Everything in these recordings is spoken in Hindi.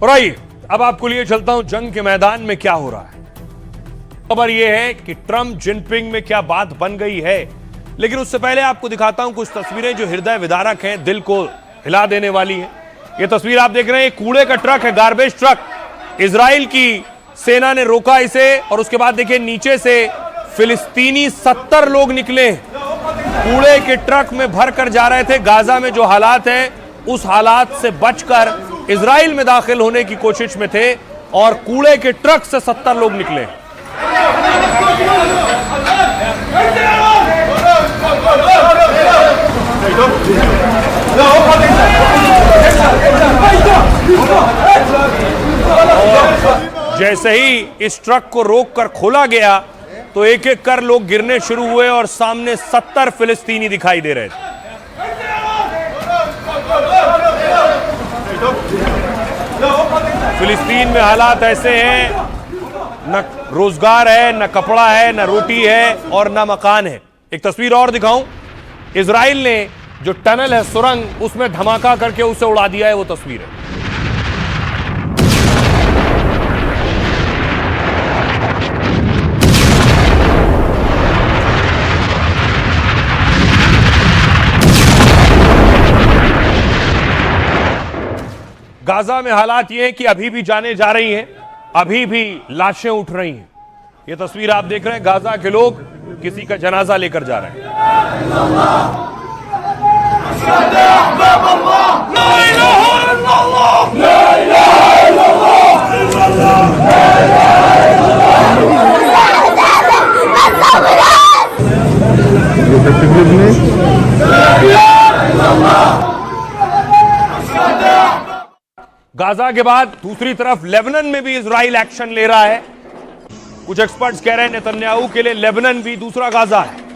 और आइए अब आपको लिए चलता हूं जंग के मैदान में क्या हो रहा है। खबर यह है कि ट्रंप जिनपिंग में क्या बात बन गई है, लेकिन उससे पहले आपको दिखाता हूं कुछ तस्वीरें जो हृदय विदारक हैं, दिल को हिला देने वाली हैं। यह तस्वीर आप देख रहे हैं, कूड़े का ट्रक है, गार्बेज ट्रक। इजराइल की सेना ने रोका इसे और उसके बाद देखिए नीचे से फिलिस्तीनी 70 लोग निकले, कूड़े के ट्रक में भर कर जा रहे थे। गाजा में जो हालात हैं उस हालात से बचकर इजराइल में दाखिल होने की कोशिश में थे और कूड़े के ट्रक से 70 लोग निकले। जैसे ही इस ट्रक को रोककर खोला गया तो एक एक कर लोग गिरने शुरू हुए और सामने 70 फिलिस्तीनी दिखाई दे रहे थे। फिलिस्तीन में हालात ऐसे हैं, न रोजगार है, न कपड़ा है, न रोटी है और न मकान है। एक तस्वीर और दिखाऊं, इजराइल ने जो टनल है, सुरंग, उसमें धमाका करके उसे उड़ा दिया है, वो तस्वीर है। गाजा में हालात ये हैं कि अभी भी जाने जा रही हैं, अभी भी लाशें उठ रही हैं। ये तस्वीर आप देख रहे हैं, गाजा के लोग किसी का जनाजा लेकर जा रहे हैं। गाजा के बाद दूसरी तरफ लेबनान में भी इजराइल एक्शन ले रहा है। कुछ एक्सपर्ट्स कह रहे हैं नेतन्याहू के लिए लेबनान भी दूसरा गाजा है।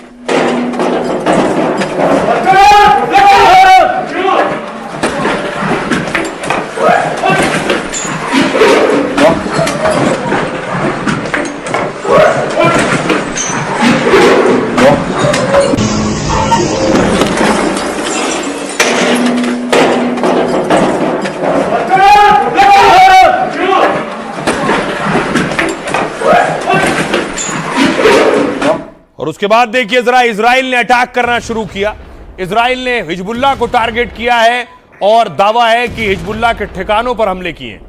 और उसके बाद देखिए जरा, इजराइल ने अटैक करना शुरू किया। इजराइल ने हिजबुल्लाह को टारगेट किया है और दावा है कि हिजबुल्लाह के ठिकानों पर हमले किए।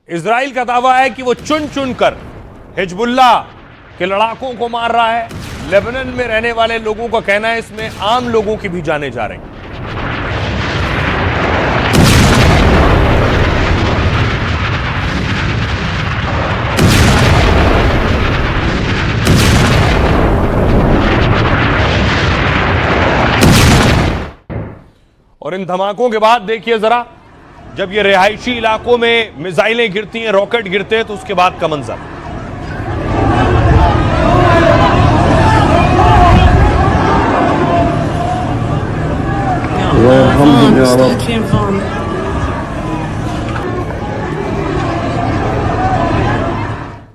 इजराइल का दावा है कि वो चुन चुन कर हिजबुल्लाह के लड़ाकों को मार रहा है। लेबनान में रहने वाले लोगों का कहना है इसमें आम लोगों की भी जानें जा रही हैं। और इन धमाकों के बाद देखिए जरा, जब ये रिहायशी इलाकों में मिसाइलें गिरती हैं, रॉकेट गिरते हैं, तो उसके बाद का मंजर।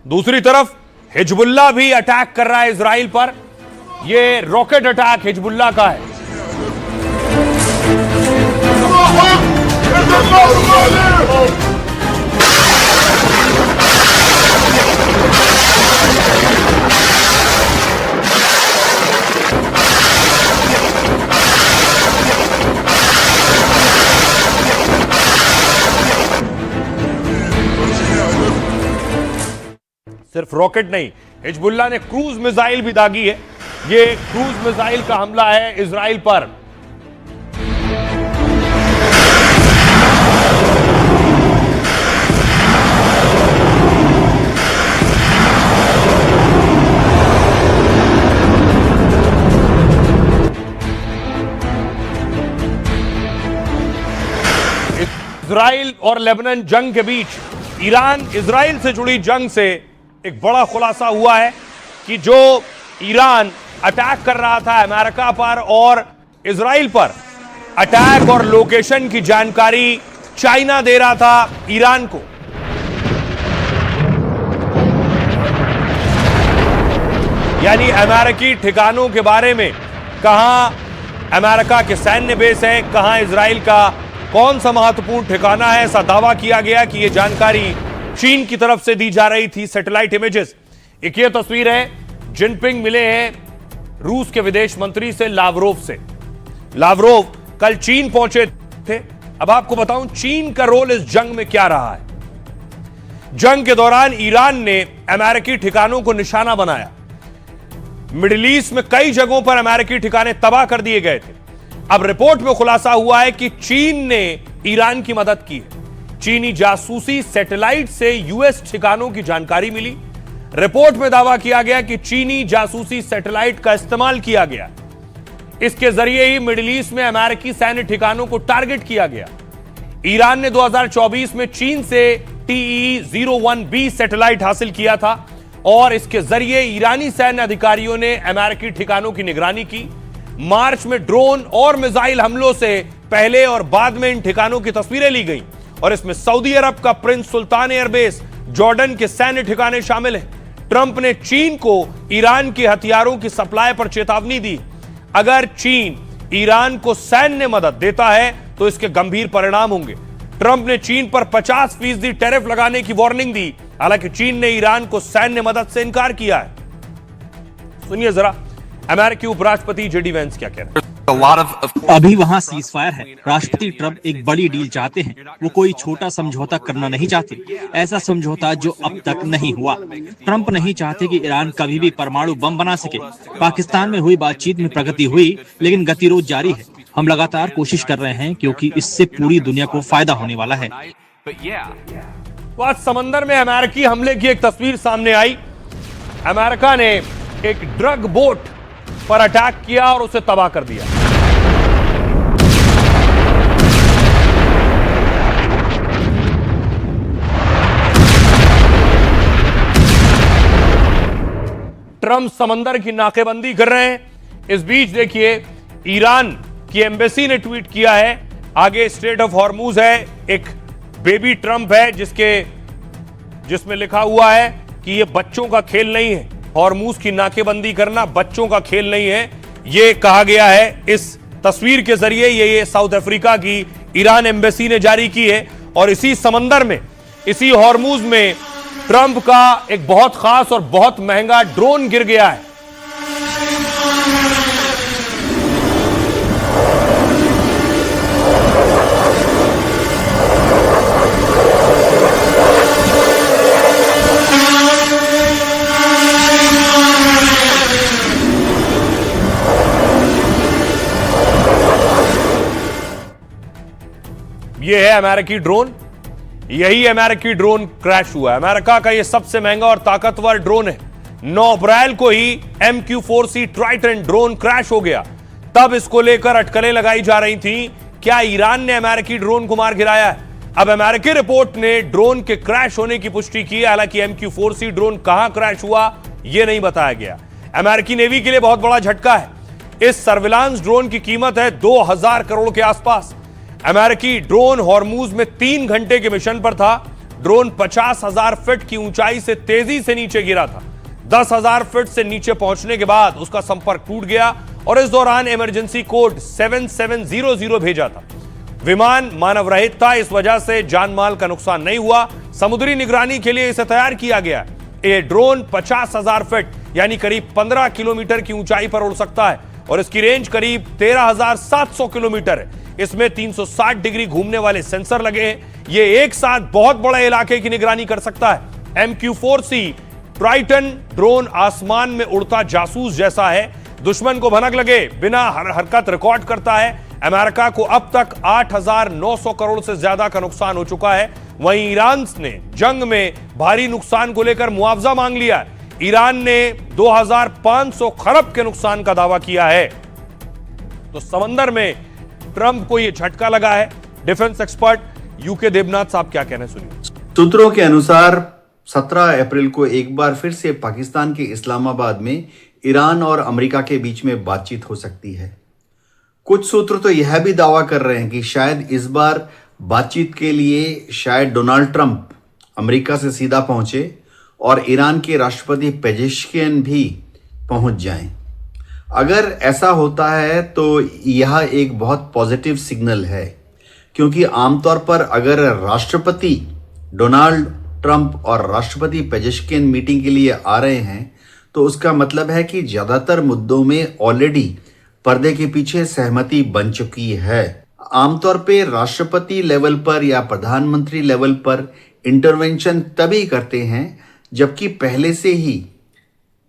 दूसरी तरफ हिजबुल्लाह भी अटैक कर रहा है इजराइल पर। यह रॉकेट अटैक हिजबुल्लाह का है। सिर्फ रॉकेट नहीं, हिजबुल्लाह ने क्रूज मिसाइल भी दागी है। यह क्रूज मिसाइल का हमला है इजराइल पर। इजराइल और लेबनान जंग के बीच ईरान इजराइल से जुड़ी जंग से एक बड़ा खुलासा हुआ है कि जो ईरान अटैक कर रहा था अमेरिका पर और इजराइल पर, अटैक और लोकेशन की जानकारी चाइना दे रहा था ईरान को। यानी अमेरिकी ठिकानों के बारे में, कहां अमेरिका के सैन्य बेस है, कहां इजराइल का कौन सा महत्वपूर्ण ठिकाना है, ऐसा दावा किया गया कि यह जानकारी चीन की तरफ से दी जा रही थी। Satellite images. एक ये तस्वीर है, जिनपिंग मिले हैं रूस के विदेश मंत्री से, लावरोव से। लावरोव कल चीन पहुंचे थे। अब आपको बताऊं चीन का रोल इस जंग में क्या रहा है। जंग के दौरान ईरान ने अमेरिकी ठिकानों को निशाना बनाया। मिडिल ईस्ट में कई जगहों पर अमेरिकी ठिकाने तबाह कर दिए गए थे। अब रिपोर्ट में खुलासा हुआ है कि चीन ने ईरान की मदद की है। चीनी जासूसी सैटेलाइट से यूएस ठिकानों की जानकारी मिली। रिपोर्ट में दावा किया गया कि चीनी जासूसी सैटेलाइट का इस्तेमाल किया गया। इसके जरिए ही मिडिल ईस्ट में अमेरिकी सैन्य ठिकानों को टारगेट किया गया। ईरान ने 2024 में चीन से TE-01B सैटेलाइट हासिल किया था और इसके जरिए ईरानी सैन्य अधिकारियों ने अमेरिकी ठिकानों की निगरानी की। मार्च में ड्रोन और मिसाइल हमलों से पहले और बाद में इन ठिकानों की तस्वीरें ली गई और इसमें सऊदी अरब का प्रिंस सुल्तान एयरबेस, जॉर्डन के सैन्य ठिकाने शामिल हैं। ट्रंप ने चीन को ईरान के हथियारों की सप्लाई पर चेतावनी दी। अगर चीन ईरान को सैन्य मदद देता है तो इसके गंभीर परिणाम होंगे। ट्रंप ने चीन पर 50% टैरिफ लगाने की वार्निंग दी। हालांकि चीन ने ईरान को सैन्य मदद से इनकार किया है। सुनिए जरा अमेरिकी उपराष्ट्रपति जेडी वेंस क्या कह रहे हैं। अभी वहाँ सीज फायर है। राष्ट्रपति ट्रंप एक बड़ी डील चाहते हैं। वो कोई छोटा समझौता करना नहीं चाहते, ऐसा समझौता जो अब तक नहीं हुआ। ट्रंप नहीं चाहते कि ईरान कभी भी परमाणु बम बना सके। पाकिस्तान में हुई बातचीत में प्रगति हुई, लेकिन गतिरोध जारी है। हम लगातार कोशिश कर रहे हैं क्योंकि इससे पूरी दुनिया को फायदा होने वाला है। तो आज समंदर में अमेरिकी हमले की एक तस्वीर सामने आई। अमेरिका ने एक ड्रग बोट पर अटैक किया और उसे तबाह कर दिया। ट्रंप समंदर की नाकेबंदी कर रहे हैं। इस बीच देखिए ईरान की एम्बेसी ने ट्वीट किया है। आगे स्ट्रेट ऑफ हॉर्मूज है, एक बेबी ट्रंप है जिसमें लिखा हुआ है कि यह बच्चों का खेल नहीं है। हॉर्मूज की नाकेबंदी करना बच्चों का खेल नहीं है, यह कहा गया है इस तस्वीर के जरिए। ये साउथ अफ्रीका की ईरान एम्बेसी ने जारी की है। और इसी समंदर में, इसी हॉर्मूज में ट्रंप का एक बहुत खास और बहुत महंगा ड्रोन गिर गया है। यह है अमेरिकी ड्रोन। यही अमेरिकी ड्रोन क्रैश हुआ है। अमेरिका का यह सबसे महंगा और ताकतवर ड्रोन है। 9 अप्रैल को ही MQ-4C ट्राइटन ड्रोन क्रैश हो गया। तब इसको लेकर अटकलें लगाई जा रही थी, क्या ईरान ने अमेरिकी ड्रोन को मार गिराया है। अब अमेरिकी रिपोर्ट ने ड्रोन के क्रैश होने की पुष्टि की। हालांकि MQ-4C ड्रोन कहां क्रैश हुआ यह नहीं बताया गया। अमेरिकी नेवी के लिए बहुत बड़ा झटका है। इस सर्विलांस ड्रोन की कीमत है 2000 करोड़ के आसपास। अमेरिकी ड्रोन हॉर्मूज में 3 घंटे के मिशन पर था। ड्रोन 50,000 फीट की ऊंचाई से तेजी से नीचे गिरा था। 10,000 फीट से नीचे पहुंचने के बाद उसका संपर्क टूट गया और इस दौरान इमरजेंसी कोड 7700 भेजा था। विमान मानव रहित था, इस वजह से जान माल का नुकसान नहीं हुआ। समुद्री निगरानी के लिए इसे तैयार किया गया। यह ड्रोन 50,000 फीट यानी करीब 15 किलोमीटर की ऊंचाई पर उड़ सकता है और इसकी रेंज करीब 13,700 किलोमीटर है। इसमें 360 डिग्री घूमने वाले सेंसर लगे हैं। यह एक साथ बहुत बड़े इलाके की निगरानी कर सकता है। MQ-4C ट्राइटन ड्रोन आसमान में उड़ता जासूस जैसा है। दुश्मन को भनक लगे बिना हरकत रिकॉर्ड करता है। अमेरिका को अब तक 8,900 करोड़ से ज्यादा का नुकसान हो चुका है। वहीं ईरान ने जंग में भारी नुकसान को लेकर मुआवजा मांग लिया है। ईरान ने 2,500 खरब के नुकसान का दावा किया है। तो समंदर में ट्रंप को यह झटका लगा है। डिफेंस एक्सपर्ट यूके देबनाथ साहब क्या कहना है, सुनिए। सूत्रों के अनुसार 17 अप्रैल को एक बार फिर से पाकिस्तान के इस्लामाबाद में ईरान और अमेरिका के बीच में बातचीत हो सकती है। कुछ सूत्र तो यह भी दावा कर रहे हैं कि शायद इस बार बातचीत के लिए शायद डोनाल्ड ट्रंप अमेरिका से सीधा पहुंचे और ईरान के राष्ट्रपति पेजेश्कियन भी पहुंच जाएं। अगर ऐसा होता है तो यह एक बहुत पॉजिटिव सिग्नल है, क्योंकि आमतौर पर अगर राष्ट्रपति डोनाल्ड ट्रंप और राष्ट्रपति पेजेश्कियन मीटिंग के लिए आ रहे हैं तो उसका मतलब है कि ज़्यादातर मुद्दों में ऑलरेडी पर्दे के पीछे सहमति बन चुकी है। आमतौर पे राष्ट्रपति लेवल पर या प्रधानमंत्री लेवल पर इंटरवेंशन तभी करते हैं जबकि पहले से ही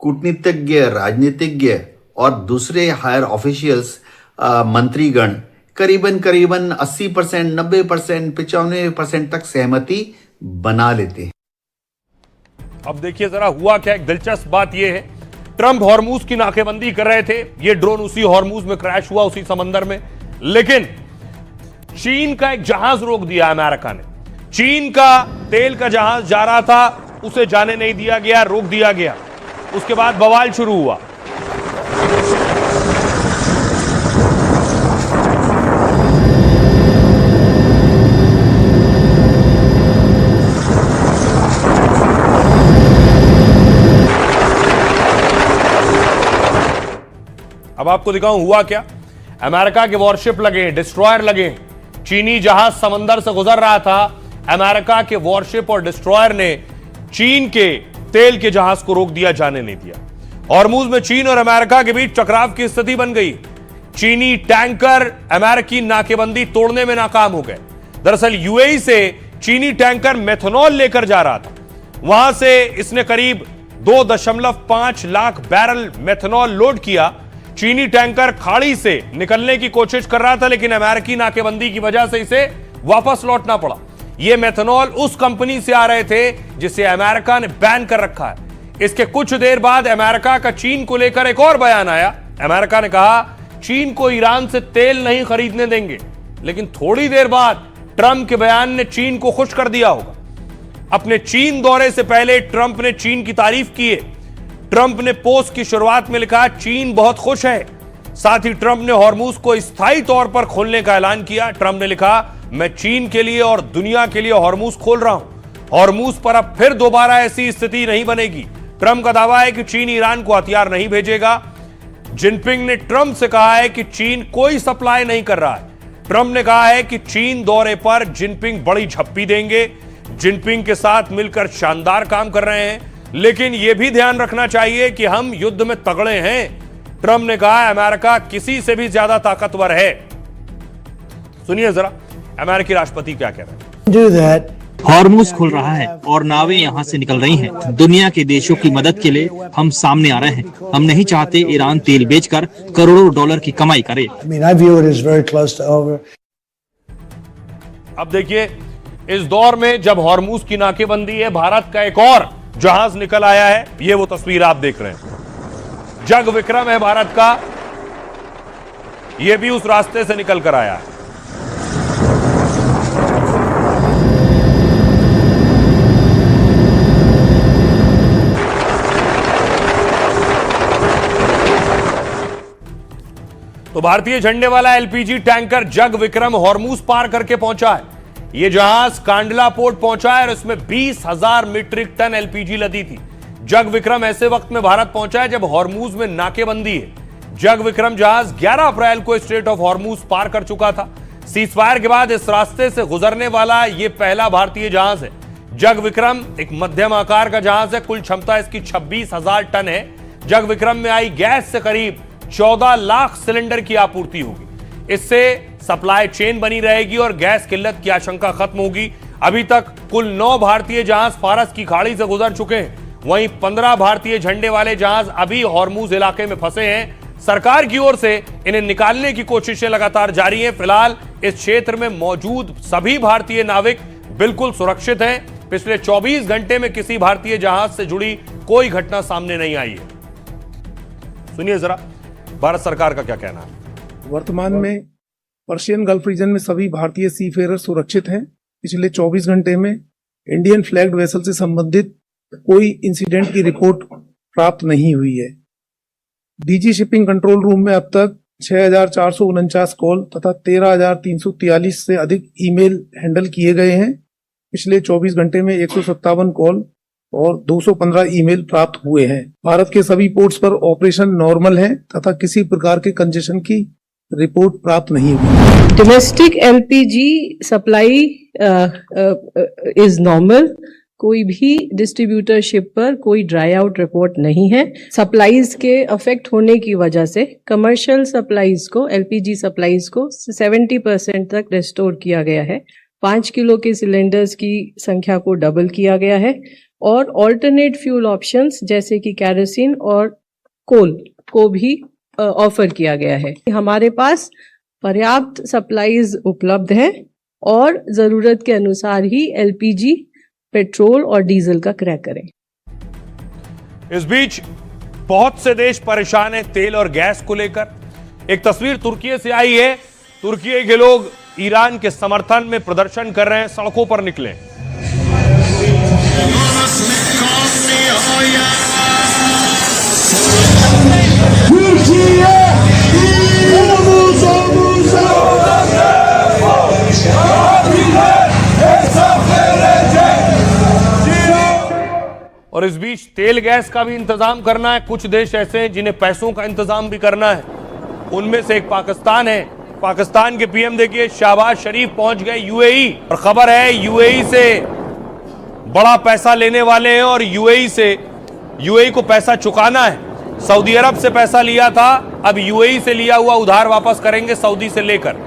कूटनीतिज्ञ, राजनीतिज्ञ और दूसरे हायर ऑफिशियल्स, मंत्रीगण करीबन 80%, 90%, 95% तक सहमति बना लेते हैं। अब देखिए जरा हुआ क्या। एक दिलचस्प बात यह है, ट्रंप हॉर्मूज की नाकेबंदी कर रहे थे, ये ड्रोन उसी हॉर्मूज में क्रैश हुआ, उसी समंदर में। लेकिन चीन का एक जहाज रोक दिया अमेरिका ने। चीन का तेल का जहाज जा रहा था, उसे जाने नहीं दिया गया, रोक दिया गया। उसके बाद बवाल शुरू हुआ। अब आपको दिखाऊं हुआ क्या। अमेरिका के वॉरशिप लगे, डिस्ट्रॉयर लगे। चीनी जहाज समंदर से गुजर रहा था, अमेरिका के वॉरशिप और डिस्ट्रॉयर ने चीन के तेल के जहाज को रोक दिया, जाने नहीं दिया। हॉर्मूज में चीन और अमेरिका के बीच टकराव की स्थिति बन गई। चीनी टैंकर अमेरिकी नाकेबंदी तोड़ने में नाकाम हो गए। दरअसल यूएई से चीनी टैंकर मेथनॉल लेकर जा रहा था। वहां से इसने करीब 2.5 लाख बैरल मेथनॉल लोड किया। चीनी टैंकर खाड़ी से निकलने की कोशिश कर रहा था, लेकिन अमेरिकी नाकेबंदी की वजह से इसे वापस लौटना पड़ा। यह मेथनॉल उस कंपनी से आ रहे थे जिसे अमेरिका ने बैन कर रखा है। इसके कुछ देर बाद अमेरिका का चीन को लेकर एक और बयान आया। अमेरिका ने कहा चीन को ईरान से तेल नहीं खरीदने देंगे, लेकिन थोड़ी देर बाद ट्रंप के बयान ने चीन को खुश कर दिया होगा। अपने चीन दौरे से पहले ट्रंप ने चीन की तारीफ की है। ट्रंप ने पोस्ट की शुरुआत में लिखा चीन बहुत खुश है। साथ ही ट्रंप ने हॉर्मूज को स्थायी तौर पर खोलने का ऐलान किया। ट्रंप ने लिखा मैं चीन के लिए और दुनिया के लिए हॉर्मूज खोल रहा हूं। हॉर्मूज पर अब फिर दोबारा ऐसी स्थिति नहीं बनेगी। ट्रंप का दावा है कि चीन ईरान को हथियार नहीं भेजेगा। जिनपिंग ने ट्रंप से कहा है कि चीन कोई सप्लाई नहीं कर रहा है। ट्रंप ने कहा है कि चीन दौरे पर जिनपिंग बड़ी झप्पी देंगे। जिनपिंग के साथ मिलकर शानदार काम कर रहे हैं, लेकिन यह भी ध्यान रखना चाहिए कि हम युद्ध में तगड़े हैं। ट्रंप ने कहा अमेरिका किसी से भी ज्यादा ताकतवर है। सुनिए जरा अमेरिकी राष्ट्रपति क्या कह रहे हैं। हॉर्मूज खुल रहा है और नावें यहां से निकल रही हैं। दुनिया के देशों की मदद के लिए हम सामने आ रहे हैं। हम नहीं चाहते ईरान तेल बेचकर करोड़ों डॉलर की कमाई करे। अब देखिए इस दौर में जब हॉर्मूज की नाकेबंदी है, भारत का एक और जहाज निकल आया है। ये वो तस्वीर आप देख रहे हैं, जग विक्रम है भारत का। यह भी उस रास्ते से निकल कर आया है। तो भारतीय झंडे वाला एलपीजी टैंकर जग विक्रम हॉर्मूज पार करके पहुंचा है। यह जहाज कांडला पोर्ट पहुंचा है और इसमें 20,000 मीट्रिक टन एलपीजी लदी थी। जग विक्रम ऐसे वक्त में भारत पहुंचा है जब हॉर्मूज में नाकेबंदी है। जग विक्रम जहाज 11 अप्रैल को स्ट्रेट ऑफ हॉर्मूज पार कर चुका था। सीजफायर के बाद इस रास्ते से गुजरने वाला यह पहला भारतीय जहाज है। जग विक्रम एक मध्यम आकार का जहाज है। कुल क्षमता इसकी 26,000 टन है। जग विक्रम में आई गैस से करीब 14 लाख सिलेंडर की आपूर्ति होगी। इससे सप्लाई चेन बनी रहेगी और गैस किल्लत की आशंका खत्म होगी। अभी तक कुल 9 भारतीय जहाज फारस की खाड़ी से गुजर चुके हैं। वहीं 15 भारतीय झंडे वाले जहाज अभी हॉर्मूज इलाके में फंसे हैं। सरकार की ओर से इन्हें निकालने की कोशिशें लगातार जारी हैं। फिलहाल इस क्षेत्र में मौजूद सभी भारतीय नाविक बिल्कुल सुरक्षित हैं। पिछले 24 घंटे में किसी भारतीय जहाज से जुड़ी कोई घटना सामने नहीं आई है। सुनिए जरा भारत सरकार का क्या कहना है। वर्तमान में पर्शियन गल्फ रीजन में सभी भारतीय सीफेरर सुरक्षित हैं। पिछले 24 घंटे में इंडियन फ्लैग्ड वेसल से संबंधित कोई इंसिडेंट की रिपोर्ट प्राप्त नहीं हुई है। डीजी शिपिंग कंट्रोल रूम में अब तक 6,449 कॉल तथा 13,343 से अधिक ईमेल हैंडल किए गए हैं। पिछले 24 घंटे में 157 कॉल और 215 ईमेल प्राप्त हुए हैं। भारत के सभी पोर्ट्स पर ऑपरेशन नॉर्मल है तथा किसी प्रकार के कंजेशन की रिपोर्ट प्राप्त नहीं हुई। Domestic LPG supply is normal. कोई भी डिस्ट्रीब्यूटरशिप पर कोई ड्राई आउट रिपोर्ट नहीं है। सप्लाईज के अफेक्ट होने की वजह से कमर्शियल सप्लाईज को, एलपीजी सप्लाईज को 70% तक रिस्टोर किया गया है। 5 किलो के सिलेंडर्स की संख्या को डबल किया गया है और ऑल्टरनेट फ्यूल ऑप्शंस जैसे कि कैरोसिन और कोल को भी ऑफर किया गया है। हमारे पास पर्याप्त सप्लाईज उपलब्ध हैं और जरूरत के अनुसार ही एलपीजी, पेट्रोल और डीजल का क्रय करें। इस बीच बहुत से देश परेशान हैं तेल और गैस को लेकर। एक तस्वीर तुर्की से आई है। तुर्की के लोग ईरान के समर्थन में प्रदर्शन कर रहे हैं, सड़कों पर निकले। और इस बीच तेल गैस का भी इंतजाम करना है। कुछ देश ऐसे हैं जिन्हें पैसों का इंतजाम भी करना है। उनमें से एक पाकिस्तान है। पाकिस्तान के पीएम देखिए शहबाज शरीफ पहुंच गए यूएई, और खबर है यूएई से बड़ा पैसा लेने वाले हैं और यूएई को पैसा चुकाना है। सऊदी अरब से पैसा लिया था, अब यूएई से लिया हुआ उधार वापस करेंगे सऊदी से लेकर।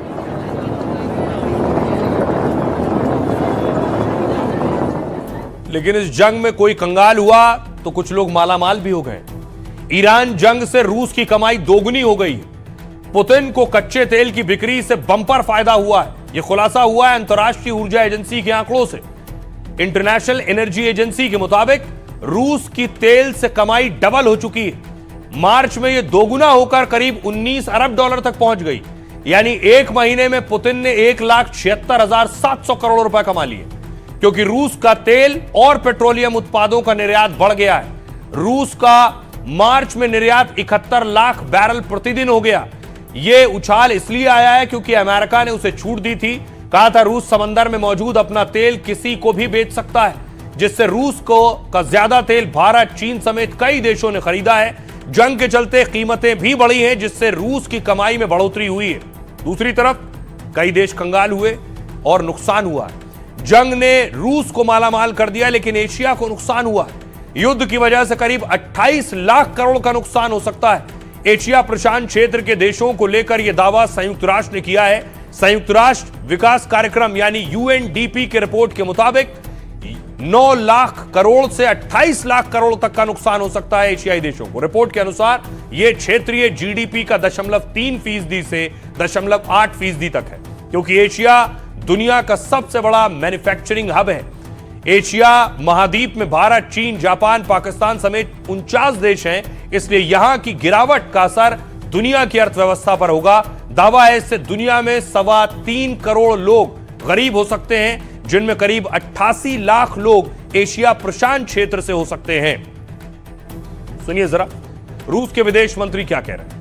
लेकिन इस जंग में कोई कंगाल हुआ तो कुछ लोग मालामाल भी हो गए। ईरान जंग से रूस की कमाई दोगुनी हो गई। पुतिन को कच्चे तेल की बिक्री से बंपर फायदा हुआ है। यह खुलासा हुआ है अंतर्राष्ट्रीय ऊर्जा एजेंसी के आंकड़ों से। इंटरनेशनल एनर्जी एजेंसी के मुताबिक रूस की तेल से कमाई डबल हो चुकी है। मार्च में यह दोगुना होकर करीब 19 अरब डॉलर तक पहुंच गई। यानी एक महीने में पुतिन ने 1,76,700 करोड़ रुपए कमा लिए, क्योंकि रूस का तेल और पेट्रोलियम उत्पादों का निर्यात बढ़ गया है। रूस का मार्च में निर्यात 71 लाख बैरल प्रतिदिन हो गया। यह उछाल इसलिए आया है क्योंकि अमेरिका ने उसे छूट दी थी। कहा था रूस समंदर में मौजूद अपना तेल किसी को भी बेच सकता है, जिससे रूस का ज्यादा तेल भारत, चीन समेत कई देशों ने खरीदा है। जंग के चलते कीमतें भी बढ़ी हैं, जिससे रूस की कमाई में बढ़ोतरी हुई है। दूसरी तरफ कई देश कंगाल हुए और नुकसान हुआ है। जंग ने रूस को मालामाल कर दिया, लेकिन एशिया को नुकसान हुआ है। युद्ध की वजह से करीब 28 लाख करोड़ का नुकसान हो सकता है। एशिया प्रशांत क्षेत्र के देशों को लेकर यह दावा संयुक्त राष्ट्र ने किया है। संयुक्त राष्ट्र विकास कार्यक्रम यानी यूएनडीपी की रिपोर्ट के मुताबिक 9 लाख करोड़ से 28 लाख करोड़ तक का नुकसान हो सकता है एशियाई देशों को। रिपोर्ट के अनुसार यह क्षेत्रीय जीडीपी का 0.3% से 0.8% तक है, क्योंकि एशिया दुनिया का सबसे बड़ा मैन्युफैक्चरिंग हब है। एशिया महाद्वीप में भारत, चीन, जापान, पाकिस्तान समेत 49 देश हैं, इसलिए यहां की गिरावट का असर दुनिया की अर्थव्यवस्था पर होगा। दावा है इससे दुनिया में 3.25 करोड़ लोग गरीब हो सकते हैं, जिनमें करीब 88 लाख लोग एशिया प्रशांत क्षेत्र से हो सकते हैं। सुनिए जरा रूस के विदेश मंत्री क्या कह रहे हैं।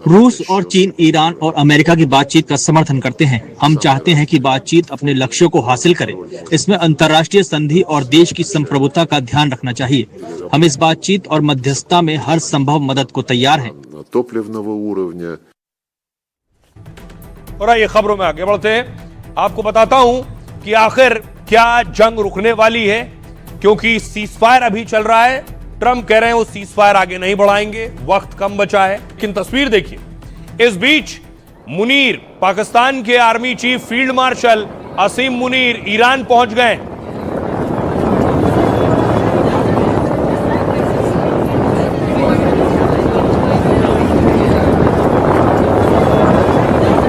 रूस और चीन ईरान और अमेरिका की बातचीत का समर्थन करते हैं। हम चाहते हैं कि बातचीत अपने लक्ष्यों को हासिल करे। इसमें अंतर्राष्ट्रीय संधि और देश की संप्रभुता का ध्यान रखना चाहिए। हम इस बातचीत और मध्यस्थता में हर संभव मदद को तैयार हैं। और आइए खबरों में आगे बढ़ते हैं। आपको बताता हूं कि आखिर क्या जंग रुकने वाली है, क्योंकि सीजफायर अभी चल रहा है। ट्रंप कह रहे हैं वो सीजफायर आगे नहीं बढ़ाएंगे, वक्त कम बचा है। लेकिन तस्वीर देखिए। इस बीच मुनीर, पाकिस्तान के आर्मी चीफ फील्ड मार्शल असीम मुनीर ईरान पहुंच गए।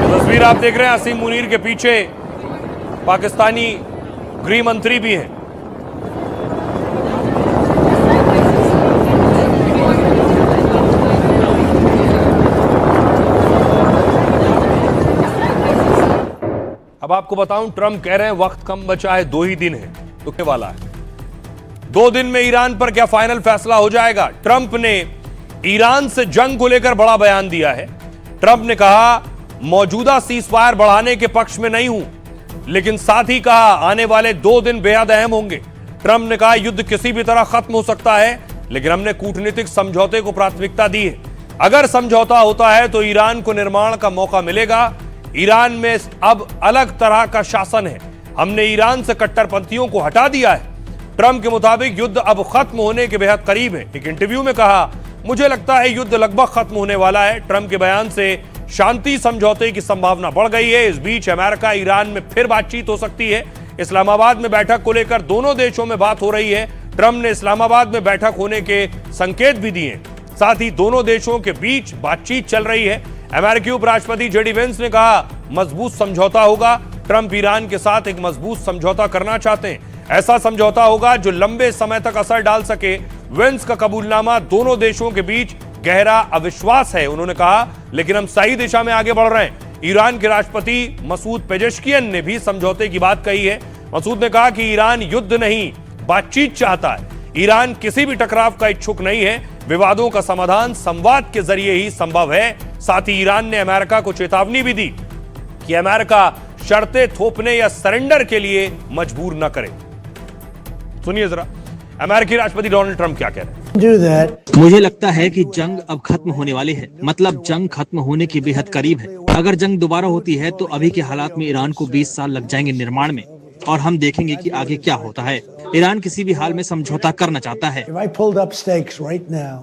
तस्वीर आप देख रहे हैं, असीम मुनीर के पीछे पाकिस्तानी गृह मंत्री भी हैं। अब आपको बताऊं, ट्रंप कह रहे हैं वक्त कम बचा है, 2 ही दिन है, रुकने वाला है। 2 दिन में ईरान पर क्या फाइनल फैसला हो जाएगा। ट्रंप ने ईरान से जंग को लेकर बड़ा बयान दिया है। ट्रंप ने कहा, मौजूदा सीजफायर बढ़ाने के पक्ष में नहीं हूं, लेकिन साथ ही कहा आने वाले 2 दिन बेहद अहम होंगे। ट्रंप ने कहा, युद्ध किसी भी तरह खत्म हो सकता है, लेकिन हमने कूटनीतिक समझौते को प्राथमिकता दी है। अगर समझौता होता है तो ईरान को निर्माण का मौका मिलेगा। ईरान में अब अलग तरह का शासन है। हमने ईरान से कट्टरपंथियों को हटा दिया है। ट्रंप के मुताबिक युद्ध अब खत्म होने के बेहद करीब है। एक इंटरव्यू में कहा, मुझे लगता है युद्ध लगभग खत्म होने वाला है। ट्रंप के बयान से शांति समझौते की संभावना बढ़ गई है। इस बीच अमेरिका ईरान में फिर बातचीत हो सकती है। इस्लामाबाद में बैठक को लेकर दोनों देशों में बात हो रही है। ट्रंप ने इस्लामाबाद में बैठक होने के संकेत भी दिए। साथ ही दोनों देशों के बीच बातचीत चल रही है। अमेरिकी उपराष्ट्रपति जेडी वेंस ने कहा, मजबूत समझौता होगा। ट्रंप ईरान के साथ एक मजबूत समझौता करना चाहते हैं। ऐसा समझौता होगा जो लंबे समय तक असर डाल सके। वेंस का कबूलनामा दोनों देशों के बीच गहरा अविश्वास है, उन्होंने कहा, लेकिन हम सही दिशा में आगे बढ़ रहे हैं। ईरान के राष्ट्रपति मसूद पेजेश्कियन ने भी समझौते की बात कही है। मसूद ने कहा कि ईरान युद्ध नहीं, बातचीत चाहता है। ईरान किसी भी टकराव का इच्छुक नहीं है। विवादों का समाधान संवाद के जरिए ही संभव है। साथ ही ईरान ने अमेरिका को चेतावनी भी दी कि अमेरिका शर्तें थोपने या सरेंडर के लिए मजबूर न करे। सुनिए जरा अमेरिकी राष्ट्रपति डोनाल्ड ट्रंप क्या कह रहे हैं। मुझे लगता है कि जंग अब खत्म होने वाली है, मतलब जंग खत्म होने के बेहद करीब है। अगर जंग दोबारा होती है तो अभी के हालात में ईरान को 20 साल लग जाएंगे निर्माण में, और हम देखेंगे कि आगे क्या होता है। ईरान किसी भी हाल में समझौता करना चाहता है। If I pulled up stakes right now